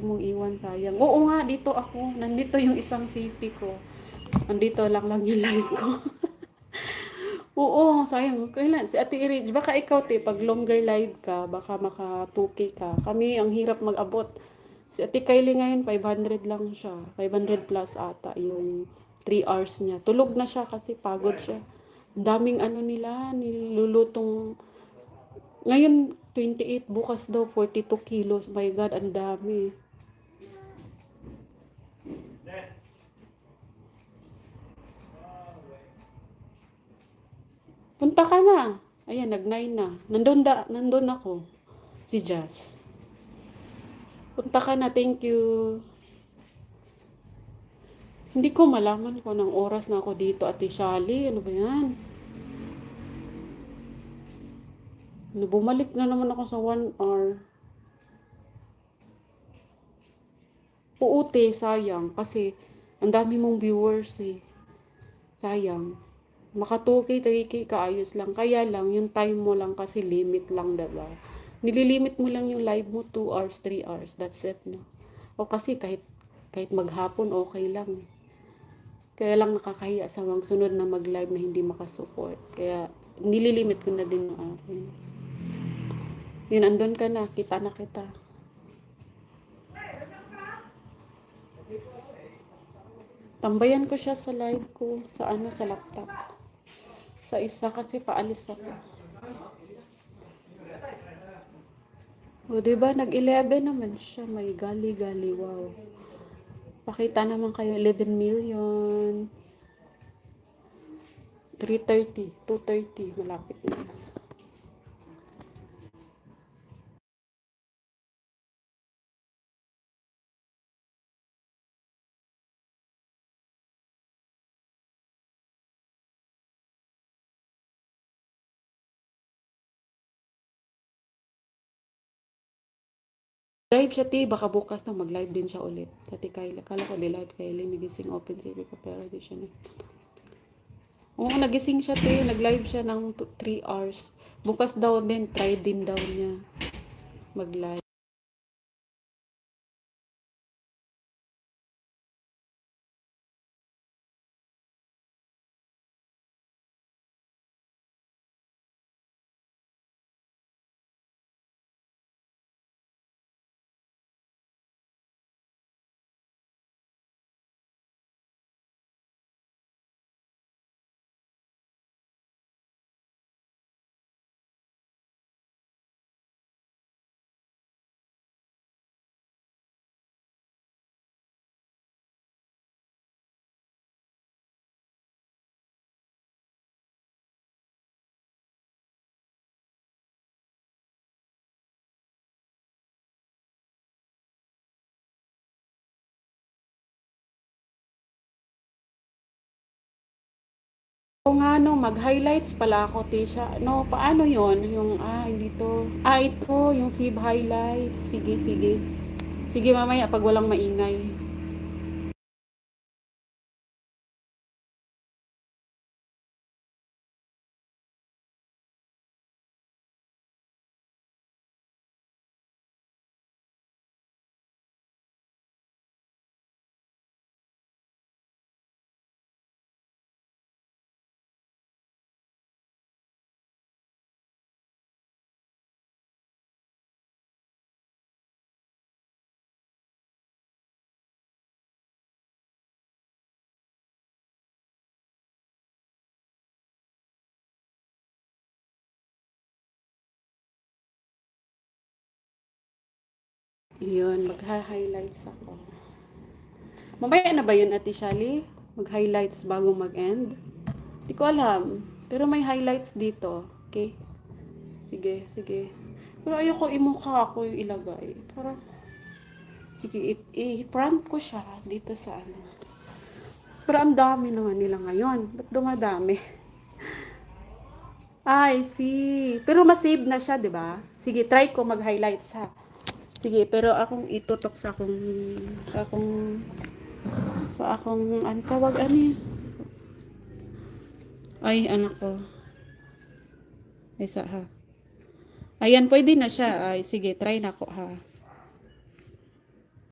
mong iwan, sayang. Oo nga, dito ako. Nandito yung isang CP ko. Nandito lang yung live ko. Oo, sayang. Kailan? Si Ate Iris, baka ikaw, pag longer live ka, baka maka 2K ka. Kami, ang hirap mag-abot. Si Ate Kylie ngayon, 500 lang siya. 500 plus ata yung 3 hours niya. Tulog na siya kasi pagod siya. Ang daming ano nila, nilulutong. Ngayon, 28, bukas daw 42 kilos. My God, ang dami. Punta ka na. Ayan, nag-9 na. Nandun ako. Si Jazz. Punta ka na, thank you. Hindi ko malaman kung anong oras na ako dito, Ate Shali. Ano ba yan? Bumalik na naman ako sa 1 hour. Puute, sayang. Kasi, ang dami mong viewers eh. Sayang. Maka 2K, 3K, kaayos lang. Kaya lang, yung time mo lang kasi limit lang, diba? Nililimit mo lang yung live mo 2 hours, 3 hours. That's it, no? O kasi kahit maghapon, okay lang. Kaya lang nakakahiya sa mga sunod na mag-live na hindi makasupport. Kaya, nililimit ko na din yung akin. Yun, andun ka na. Kita na kita. Tambayan ko siya sa live ko. Sa laptop. Sa isa kasi paalis ako. O, diba? Nag-11 naman siya. May gali-gali. Wow. Pakita naman kayo. 11 million. 3:30. 2:30. Malapit na. Live siya, baka bukas na mag-live din siya ulit. Dati Kyla, kala ko di live Kylie, may gising open CV ko, pero di siya na. Oo, nagising siya, nag-live siya ng 3 hours. Bukas daw din, try din daw niya mag-live. O nga no, mag-highlights pala ako, Tisha. No, paano yon? Yung, hindi to. Ito, yung save highlights. Sige, sige. Sige, mamaya pag walang maingay. Yun, mag-highlights ako. Mamaya na ba yun, Ate Shali? Mag-highlights bago mag-end? Di ko alam. Pero may highlights dito. Okay? Sige, sige. Pero ayoko imukha ako yung ilagay. Parang, sige, i-front ko siya dito sa ano. Pero ang dami naman nila ngayon. Ba't dumadami? I see. Pero masave na siya, di ba? Sige, try ko mag-highlights ha. Sige, pero akong itutok sa akong, ano tawag, ano yun? Ay, anak ko. Isa ha. Ayan, pwede na siya. Ay, sige, try na ko ha.